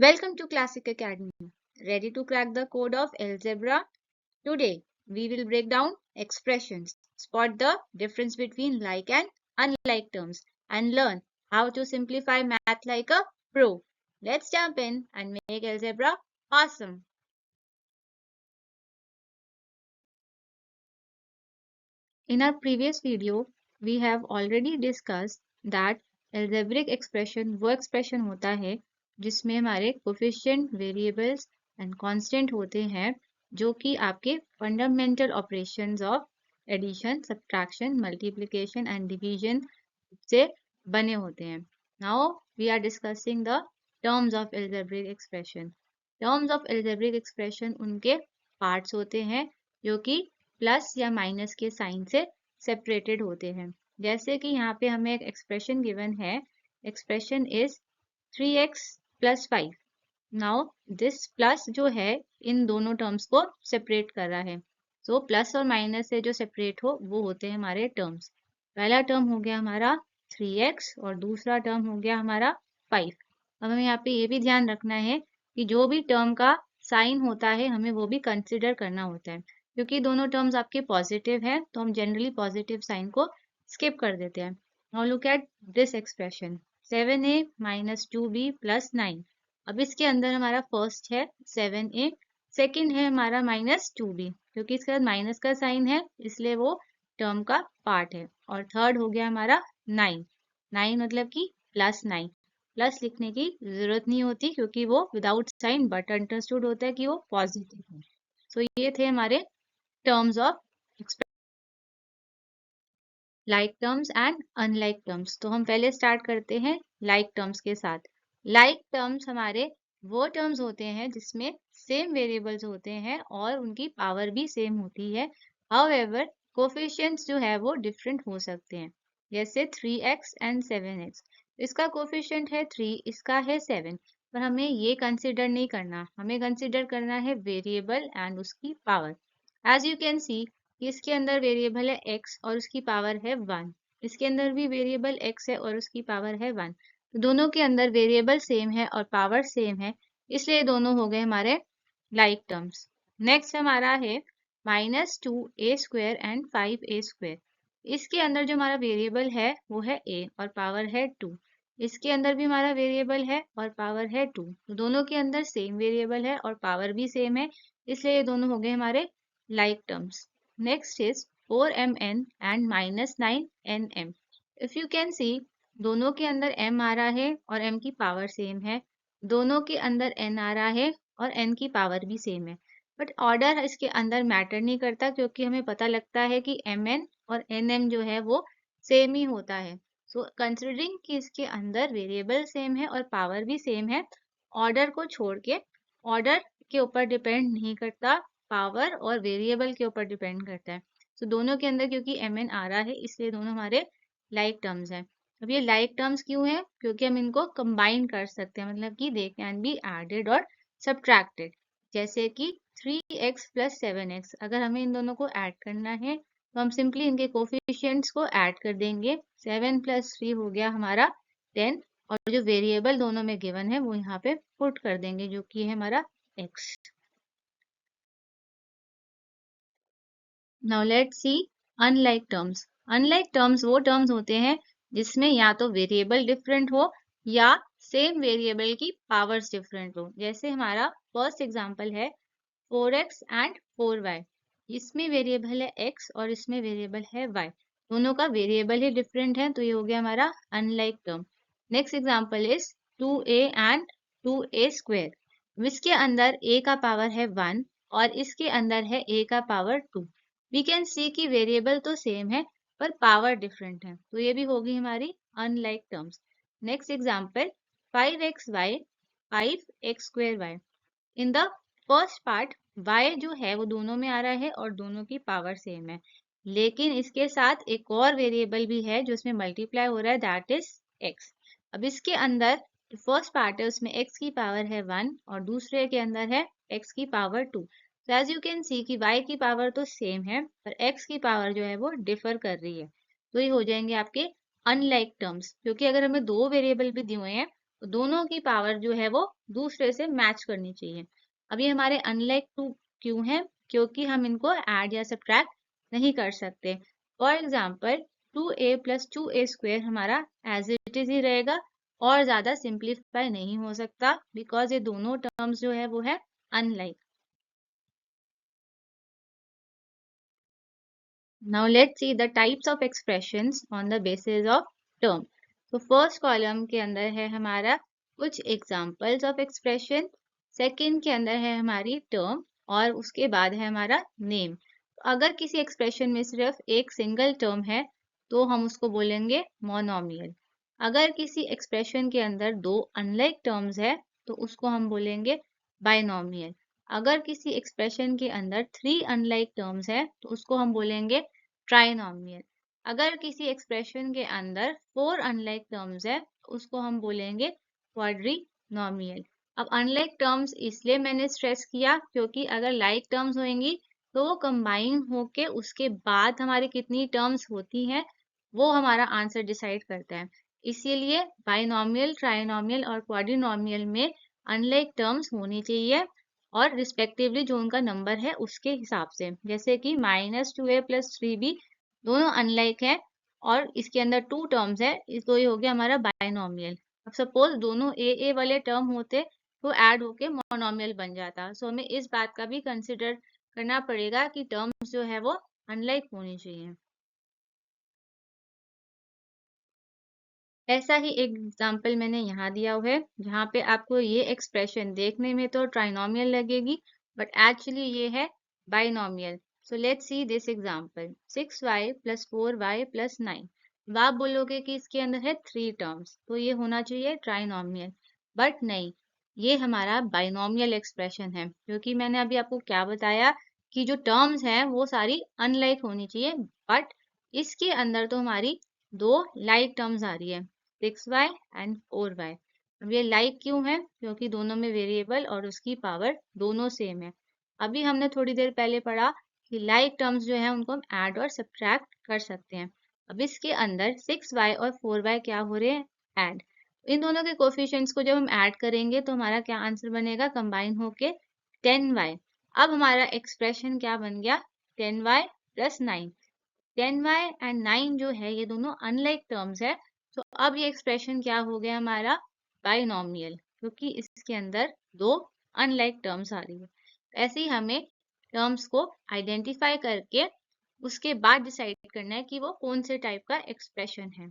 Welcome to Classic Academy. Ready to crack the code of algebra? Today, we will break down expressions, spot the difference between like and unlike terms, and learn how to simplify math like a pro. Let's jump in and make algebra awesome. In our previous video, we have already discussed that algebraic expression वो expression होता है जिसमें हमारे coefficient, variables and constant होते हैं जो कि आपके fundamental operations of addition, subtraction, multiplication and division से बने होते हैं. Now we are discussing the terms of algebraic expression. Terms of algebraic expression उनके parts होते हैं जो कि प्लस या माइनस के साइन से सेपरेटेड होते हैं. जैसे कि यहाँ पे हमें एक एक्सप्रेशन गिवन है. Expression is 3x plus 5. Now this plus जो है इन दोनों टर्म्स को सेपरेट कर रहा है. सो प्लस और माइनस से जो सेपरेट हो वो होते हैं हमारे टर्म्स. पहला टर्म हो गया हमारा 3x और दूसरा टर्म हो गया हमारा 5. अब हमें यहाँ पे ये भी ध्यान रखना है कि जो भी टर्म का साइन होता है हमें वो भी कंसिडर करना होता है. क्योंकि दोनों टर्म्स आपके पॉजिटिव हैं तो हम जनरली पॉजिटिव साइन को स्किप कर देते हैं. Now look at this expression 7a minus 2b plus 9. अब इसके अंदर हमारा फर्स्ट है 7a, सेकंड है हमारा माइनस 2b. क्योंकि इसके बाद माइनस का साइन है इसलिए वो टर्म का पार्ट है. और थर्ड हो गया हमारा 9. 9 मतलब कि प्लस 9. प्लस लिखने की जरूरत नहीं होती क्योंकि वो विदाउट साइन बट अंडरस्टूड होता है कि वो पॉजिटिव है. तो ये थे हमारे terms of like terms and unlike terms. तो हम पहले स्टार्ट करते हैं like terms के साथ. like terms हमारे वो terms होते हैं जिसमें सेम वेरिएबल्स होते हैं और उनकी पावर भी सेम होती है. however कोफिशिएंट्स जो है वो डिफरेंट हो सकते हैं. जैसे 3x and 7x. इसका कोफिशिएंट है 3, इसका है 7. पर हमें ये कंसिडर नहीं करना. हमें कंसिडर करना है वेरिएबल एंड उसकी power. As you can see इसके अंदर वेरिएबल है x और उसकी पावर है 1. इसके अंदर भी वेरिएबल x है और उसकी पावर है 1. तो दोनों के अंदर वेरिएबल सेम है और पावर सेम है इसलिए दोनों हो गए हमारे लाइक टर्म्स. नेक्स्ट हमारा है माइनस 2a² एंड 5a². इसके अंदर जो हमारा वेरिएबल है वो है a और पावर है 2. इसके अंदर भी हमारा वेरिएबल है और पावर है 2. तो दोनों के अंदर सेम वेरिएबल है और पावर भी सेम है इसलिए ये दोनों हो गए हमारे like terms. Next is 4mn and minus 9nm. If you can see, दोनों के अंदर m आ रहा है और m की पावर सेम है. दोनों के अंदर n आ रहा है और n की पावर भी सेम है. बट ऑर्डर इसके अंदर मैटर नहीं करता क्योंकि हमें पता लगता है कि mn और nm जो है वो सेम ही होता है. सो कंसिडरिंग कि इसके अंदर वेरिएबल सेम है और पावर भी सेम है, ऑर्डर को छोड़ के ऑर्डर के ऊपर डिपेंड नहीं करता, पावर और वेरिएबल के ऊपर डिपेंड करता है. तो दोनों के अंदर क्योंकि mn आ रहा है इसलिए दोनों हमारे लाइक टर्म्स हैं. अब ये लाइक टर्म्स क्यों है? क्योंकि हम इनको कंबाइन कर सकते हैं, मतलब कि दे कैन बी एडेड और सब्ट्रैक्टेड. जैसे कि 3x प्लस 7x अगर हमें इन दोनों को ऐड करना है तो हम सिंपली इनके कोफिशिएंट्स को ऐड कर देंगे. 7 प्लस 3 हो गया हमारा 10 और जो वेरिएबल दोनों में गिवन है वो यहाँ पे पुट कर देंगे जो कि है हमारा x. Now let's see unlike terms. Unlike terms वो टर्म्स होते हैं जिसमें या तो वेरिएबल डिफरेंट हो या सेम वेरिएबल की पावर्स डिफरेंट हो. जैसे हमारा फर्स्ट एग्जांपल है 4x एंड 4y. इसमें वेरिएबल है x और इसमें वेरिएबल है y. दोनों का वेरिएबल ही डिफरेंट है तो ये हो गया हमारा unlike term. Next example is 2a and 2a². इसके अंदर a का पावर है 1 और इसके अंदर है a का पावर 2. वी कैन सी कि वेरिएबल तो सेम है पर पावर डिफरेंट है तो ये भी होगी हमारी unlike terms. Next example 5xy 5x²y. In the first part y जो है वो दोनों में आ रहा है और दोनों की पावर सेम है, लेकिन इसके साथ एक और वेरिएबल भी है जो इसमें मल्टीप्लाई हो रहा है, दैट इज x. अब इसके अंदर फर्स्ट पार्ट है उसमें x की पावर है 1 और दूसरे के अंदर है x की पावर 2. तो एज यू कैन सी कि y की पावर तो सेम है पर x की पावर जो है वो डिफर कर रही है. तो ये हो जाएंगे आपके अनलाइक टर्म्स क्योंकि अगर हमें दो वेरिएबल भी दिए हुए हैं दोनों की पावर जो है वो दूसरे से मैच करनी चाहिए। अब ये हमारे अनलाइक टू क्यों है? क्योंकि हम इनको ऐड या सब्ट्रैक्ट नहीं कर सकते। For example 2a plus 2a square हमारा एज इट इज ही रहेगा और ज्यादा सिंप्लीफाई नहीं हो सकता बिकॉज ये दोनों टर्म्स जो है वो है unlike. Now let's see the types of expressions on the basis of term. तो फर्स्ट कॉलम के अंदर है हमारा कुछ एग्जाम्पल्स ऑफ एक्सप्रेशन, सेकंड के अंदर है हमारी टर्म और उसके बाद है हमारा नेम। अगर किसी एक्सप्रेशन में सिर्फ एक सिंगल टर्म है तो हम उसको बोलेंगे मोनोमियल। अगर किसी एक्सप्रेशन के अंदर दो अनलाइक टर्म्स है तो उसको हम बोलेंगे बाइनोमियल। अगर किसी एक्सप्रेशन के अंदर थ्री अनलाइक टर्म्स है तो उसको हम बोलेंगे ट्राइनोमियल। अगर किसी एक्सप्रेशन के अंदर फोर अनलाइक टर्म्स है तो उसको हम बोलेंगे क्वाड्रीनोमियल। अब अनलाइक टर्म्स इसलिए मैंने स्ट्रेस किया क्योंकि अगर लाइक टर्म्स होंगी तो वो कंबाइन होके उसके बाद हमारी कितनी टर्म्स होती हैं वो हमारा आंसर डिसाइड करता है। इसीलिए बाइनोमियल, ट्राइनोमियल और क्वाड्रिनोमियल में अनलाइक टर्म्स होनी चाहिए और रिस्पेक्टिवली जो उनका नंबर है उसके हिसाब से, जैसे कि -2a प्लस 3b दोनों अनलाइक है और इसके अंदर टू टर्म्स है, इस तो ये हो गया हमारा बाइनोमियल। अब सपोज दोनों ए वाले टर्म होते तो ऐड होके मोनोमियल बन जाता। सो हमें इस बात का भी कंसिडर करना पड़ेगा कि टर्म्स जो है वो अनलाइक होनी चाहिए। ऐसा ही एक एग्जाम्पल मैंने यहाँ दिया हुआ है जहाँ पे आपको ये एक्सप्रेशन देखने में तो ट्राइनोमियल लगेगी बट एक्चुअली ये है binomial. So let's see this example 6y plus 4y plus 9। अब आप बोलोगे कि इसके अंदर है थ्री टर्म्स तो ये होना चाहिए ट्राइनोमियल, बट नहीं, ये हमारा बाइनोमियल एक्सप्रेशन है क्योंकि मैंने अभी आपको क्या बताया कि जो टर्म्स हैं वो सारी अनलाइक होनी चाहिए, बट इसके अंदर तो हमारी दो लाइक टर्म्स आ रही है 6y एंड 4y। अब ये लाइक क्यों है? क्योंकि दोनों में वेरिएबल और उसकी पावर दोनों सेम है। अभी हमने थोड़ी देर पहले पढ़ा कि लाइक टर्म्स जो है उनको हम ऐड और सब्ट्रैक्ट कर सकते हैं। अब इसके अंदर 6y और 4y क्या हो रहे हैं? ऐड। इन दोनों के कोफिशिएंट्स को जब हम ऐड करेंगे तो हमारा क्या आंसर बनेगा? कंबाइन होके 10y। अब हमारा एक्सप्रेशन क्या बन गया? 10y plus 9। 10y एंड 9 जो है ये दोनों अनलाइक टर्म्स है। तो अब ये एक्सप्रेशन क्या हो गया हमारा? बाइनोमियल, क्योंकि इसके अंदर दो अनलाइक टर्म्स आ रही है। ऐसे ही हमें टर्म्स को आइडेंटिफाई करके उसके बाद डिसाइड करना है कि वो कौन से टाइप का एक्सप्रेशन है।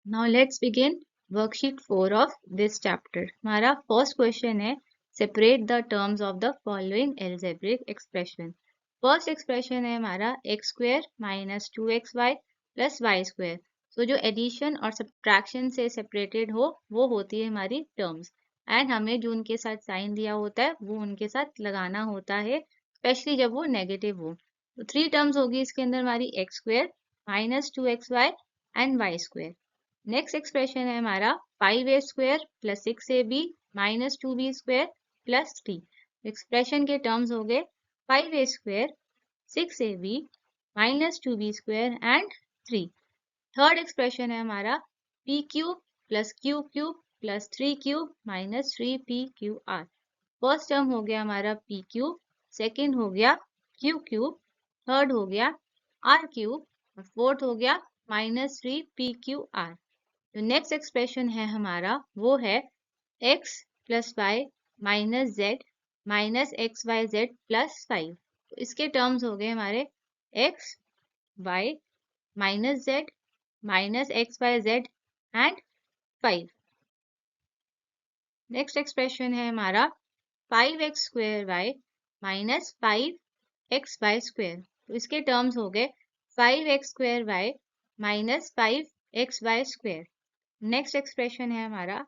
Now let's begin worksheet 4 of this chapter. हमारा फर्स्ट क्वेश्चन है separate the terms of the following algebraic expression. First expression है हमारा x square minus 2xy plus y square. तो जो एडिशन और सब्ट्रैक्शन से सेपरेटेड हो वो होती है हमारी टर्म्स एंड हमें जो उनके साथ साइन दिया होता है वो उनके साथ लगाना होता है, स्पेशली जब वो नेगेटिव हो। तो थ्री टर्म्स होगी इसके अंदर हमारी x square minus 2xy and y square. Next expression है हमारा 5a square plus 6ab minus 2b square plus 3। Expression के टर्म्स हो गए 5a square 6ab minus 2b square and 3। Third expression है हमारा p cube plus q cube plus 3 cube minus 3p q r. First term हो गया हमारा p cube, second हो गया q क्यूब, थर्ड हो गया r क्यूब और फोर्थ हो गया माइनस 3p क्यू आर। जो नेक्स्ट एक्सप्रेशन है हमारा वो है x plus y minus z minus x y z plus 5। तो इसके टर्म्स हो गए हमारे x y minus z minus x y z and 5। Next expression है हमारा 5x square y minus 5x y square. तो इसके टर्म्स हो गए 5x square y minus 5x y square. Next expression है हमारा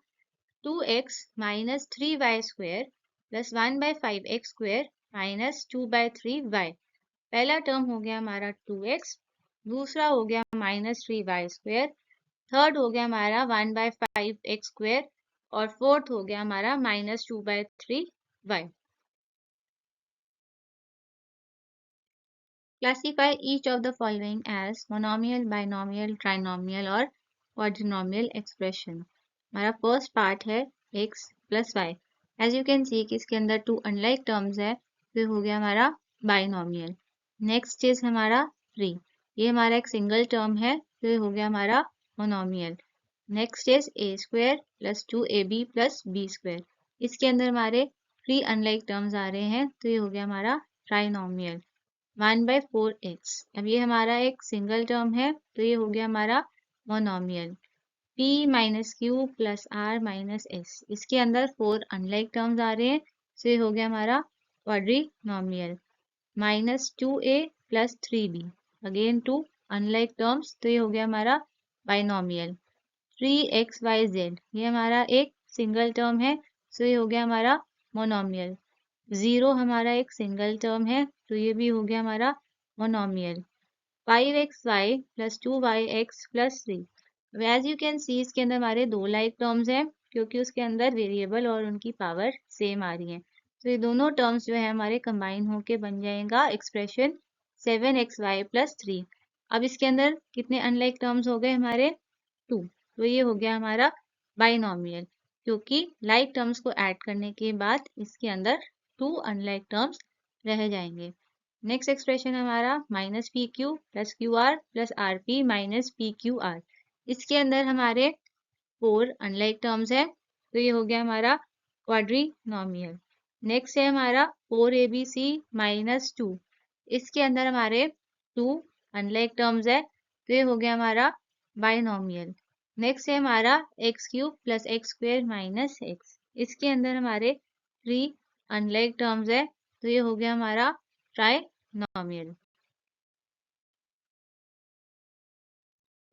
2x minus 3y square plus 1/5x square minus 2/3y। पहला term हो गया हमारा 2x, दूसरा हो गया माइनस 3y स्क्वेयर, थर्ड हो गया हमारा 1/5x स्क्वेयर और फोर्थ हो गया हमारा minus 2/3y। Classify each of the following as monomial, binomial, trinomial or quadrinomial expression. हमारा फर्स्ट पार्ट है x plus y. As you can see कि इसके अंदर टू अनलाइक टर्म्स है, तो हो गया हमारा बाइनोमियल। नेक्स्ट इज हमारा 3, ये हमारा एक सिंगल टर्म है, तो ये हो गया हमारा monomial. Next is a square plus 2ab plus b square. इसके अंदर हमारे 3 अनलाइक टर्म्स आ रहे हैं, तो ये हो गया हमारा ट्राइनोमियल। 1/4x, अब ये हमारा एक सिंगल टर्म है, तो ये हो गया हमारा monomial. p minus Q plus r minus s, इसके अंदर 4 अनलाइक टर्म्स आ रहे हैं, तो ये हो गया हमारा quadrinomial. Minus 2a plus 3b, again 2 unlike terms, तो ये हो गया हमारा बाइनोमियल। 3xyz, ये हमारा एक सिंगल टर्म है, तो ये हो गया हमारा मोनोमियल। 0 हमारा एक सिंगल टर्म है, तो ये भी हो गया हमारा monomial. 5xy plus 2yx plus 3, as you can see इसके अंदर हमारे 2 लाइक टर्म्स हैं, क्योंकि उसके अंदर वेरिएबल और उनकी पावर सेम आ रही है, तो ये दोनों टर्म्स जो है हमारे कंबाइन होके बन जाएगा एक्सप्रेशन 7xy प्लस 3। अब इसके अंदर कितने अनलाइक टर्म्स हो गए हमारे 2, तो ये हो गया हमारा बाइनोमियल, क्योंकि लाइक टर्म्स को ऐड करने के बाद इसके अंदर 2 अनलाइक टर्म्स रह जाएंगे। नेक्स्ट एक्सप्रेशन हमारा minus P Q plus Q R plus R P minus P Q R. इसके अंदर हमारे 4 अनलाइक टर्म्स है, तो ये हो गया हमारा क्वाड्रिनोमियल। नेक्स्ट है हमारा 4abc माइनस 2, इसके अंदर हमारे 2 अनलाइक टर्म्स है, तो ये हो गया हमारा बाइनोमियल। नेक्स्ट है हमारा x cube plus x square minus x, इसके अंदर हमारे 3 अनलाइक टर्म्स है, तो ये हो गया हमारा trinomial.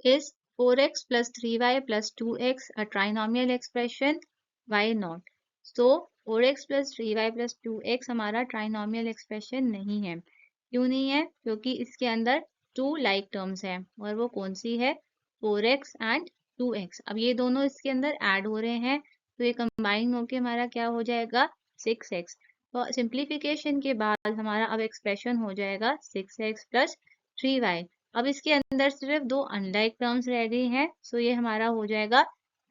Is 4x plus 3y plus 2x a trinomial expression? Why not? So 4x plus 3y plus 2x हमारा ट्राइनोमियल एक्सप्रेशन नहीं है। क्यों नहीं है? क्योंकि इसके अंदर 2 लाइक टर्म्स हैं, और वो कौन सी है? 4x and 2x। अब ये दोनों इसके अंदर ऐड हो रहे हैं, तो ये कंबाइन होके हमारा क्या हो जाएगा? 6x। तो सिंप्लीफिकेशन के बाद हमारा अब एक्सप्रेशन हो जाएगा 6x प्लस 3y। अब इसके अंदर सिर्फ 2 अनलाइक टर्म्स रह गई हैं, सो ये हमारा हो जाएगा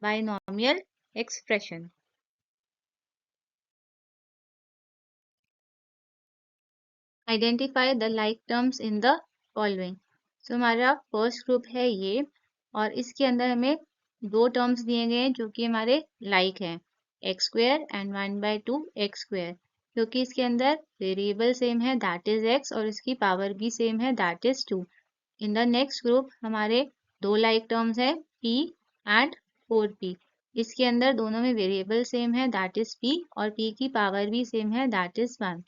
binomial expression. Identify the like terms in the following. So हमारा फर्स्ट ग्रुप है ये, और इसके अंदर हमें 2 टर्म्स दिए गए हैं जो कि हमारे लाइक हैं, x square and 1/2 x square, क्योंकि इसके अंदर वेरिएबल सेम है, दैट इज एक्स, और इसकी पावर भी सेम है, that is 2। In the next group हमारे 2 लाइक टर्म्स है, p एंड 4p। इसके अंदर दोनों में वेरिएबल सेम है, दैट इज p, और p की पावर भी सेम है, that is 1।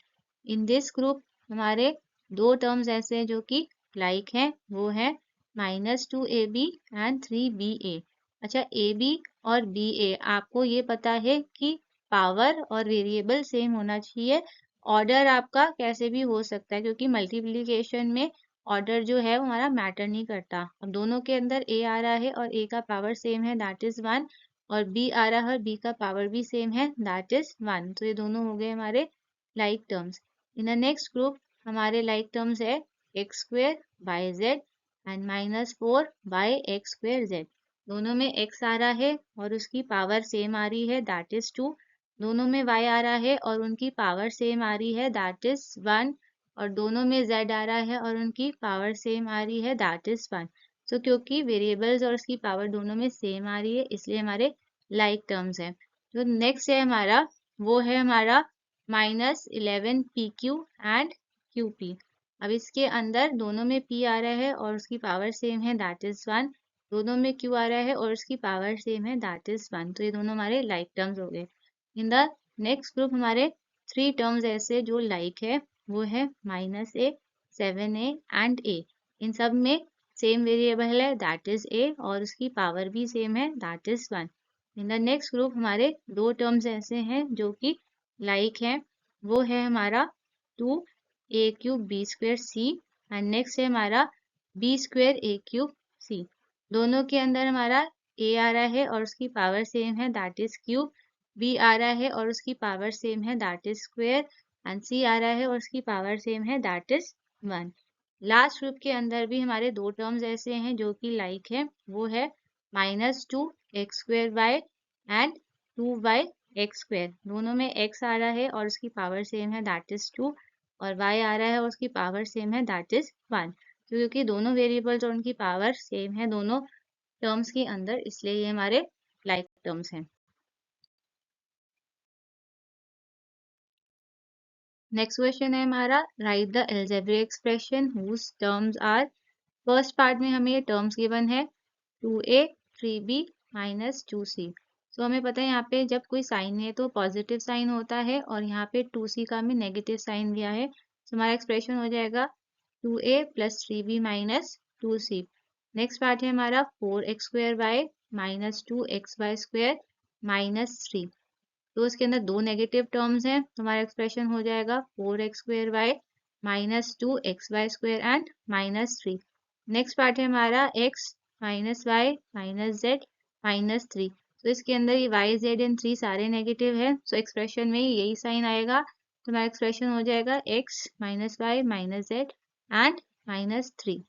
In this group हमारे 2 टर्म्स ऐसे हैं जो कि लाइक हैं, वो है -2ab एंड 3ba। अच्छा, ab और ba आपको ये पता है कि पावर और वेरिएबल सेम होना चाहिए। ऑर्डर आपका कैसे भी हो सकता है, क्योंकि मल्टीप्लिकेशन में ऑर्डर जो है वो हमारा मैटर नहीं करता। अब दोनों के अंदर a आ रहा है और a का पावर सेम है, दैट इज 1, और b आ रहा है और b का पावर भी सेम है, दैट इज 1। तो ये दोनों हो गए हमारे like terms. In the next group हमारे लाइक टर्म्स है x square by Z and -4 by x square Z. दोनों में x आ रहा है और उसकी पावर सेम आ रही है, दैट इज 2। दोनों में y आ रहा है और उनकी पावर सेम आ रही है, दैट इज 1। और दोनों में z आ रहा है और उनकी पावर सेम आ रही है, दैट इज 1। सो क्योंकि वेरिएबल्स और उसकी पावर दोनों में सेम आ रही है, इसलिए हमारे लाइक टर्म्स है। जो नेक्स्ट है हमारा, वो है हमारा -11pq एंड qp। अब इसके अंदर दोनों में p आ रहा है और उसकी पावर सेम है, दैट इज 1। दोनों में q आ रहा है और उसकी पावर सेम है, दैट इज 1। तो ये दोनों हमारे लाइक टर्म्स हो गए। इन द नेक्स्ट ग्रुप हमारे 3 टर्म्स ऐसे जो लाइक है, वो है -a, 7a एंड a। इन सब में सेम वेरिएबल है, दैट इज a, और उसकी पावर भी सेम है, that is 1। In the next group हमारे 2 टर्म्स ऐसे हैं जो कि लाइक है, वो है हमारा 2a³ b² c and next है हमारा b² a³ c। दोनों के अंदर हमारा a आ रहा है और उसकी पावर सेम है, दैट इज क्यूब। b आ रहा है और उसकी पावर सेम है, that is square. And c आ रहा है और उसकी पावर सेम है, दैट इज 1। लास्ट ग्रुप के अंदर भी हमारे 2 टर्म्स ऐसे हैं जो कि लाइक है, वो है -2x² एंड 2y(x²). दोनों में x आ रहा है और उसकी पावर सेम है, दैट इज 2, और y आ रहा है और उसकी पावर सेम है, दैट इज 1। तो क्योंकि दोनों वेरिएबल्स और उनकी पावर सेम है दोनों टर्म्स के अंदर, इसलिए ये हमारे लाइक टर्म्स हैं। नेक्स्ट क्वेश्चन है हमारा, write the algebraic expression whose terms are. First part में हमें ये टर्म्स गिवन है 2a 3b -2c। सो हमें पता है यहाँ पे जब कोई साइन है तो पॉजिटिव साइन होता है, और यहाँ पे 2c का हमें नेगेटिव साइन दिया है। तो हमारा एक्सप्रेशन हो जाएगा 2a + 3b - 2c। Next part है हमारा 4x² -2xy² -3। तो इसके अंदर दो नेगेटिव टर्म्स हैं, तो हमारा एक्सप्रेशन हो जाएगा 4x² -2xy² and -3। Next part है हमारा x -y -z -3। तो इसके अंदर ये y, z एंड 3 सारे नेगेटिव है, सो एक्सप्रेशन में यही साइन आएगा। तो हमारा एक्सप्रेशन हो जाएगा x -y -z एंड -3।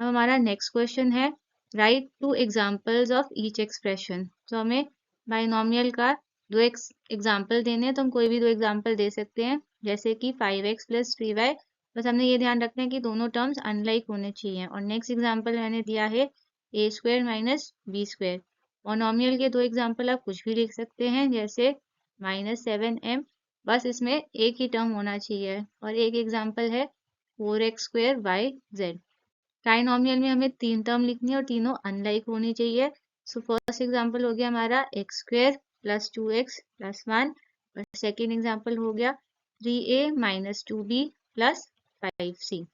अब हमारा नेक्स्ट क्वेश्चन है, right 2 examples of each expression. तो हमें बाइनोमियल का दो एग्जाम्पल देने हैं, तो हम कोई भी दो एग्जाम्पल दे सकते हैं, जैसे कि 5x + 3y। बस हमने ये ध्यान रखना है कि दोनों टर्म्स अनलाइक होने चाहिए। और नेक्स्ट एग्जाम्पल मैंने दिया है a² - b²। मोनोमियल के दो एग्जाम्पल आप कुछ भी लिख सकते हैं, जैसे -7m, बस इसमें एक ही टर्म होना चाहिए। और एक एग्जाम्पल है 4x²y(z). ट्राइनोमियल में हमें 3 टर्म लिखनी है और तीनों अनलाइक होनी चाहिए। सो फर्स्ट एग्जांपल हो गया हमारा x² + 2x + 1, और सेकेंड एग्जांपल हो गया 3a - 2b + 5c।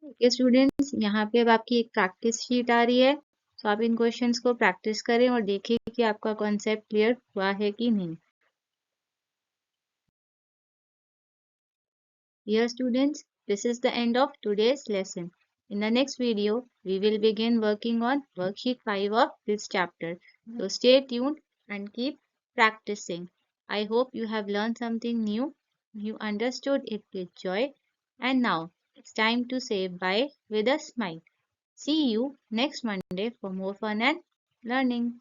Okay students, यहाँ पे अब आपकी एक प्रैक्टिस शीट आ रही है, तो आप इन क्वेश्चंस को प्रैक्टिस करें और देखिए कि आपका कॉन्सेप्ट क्लियर हुआ है कि नहीं। Dear students, this is the end of today's lesson. In the next video, we will begin working on worksheet 5 of this chapter. So stay tuned and keep practicing. I hope you have learned something new, you understood it with joy, and now it's time to say bye with a smile. See you next Monday for more fun and learning.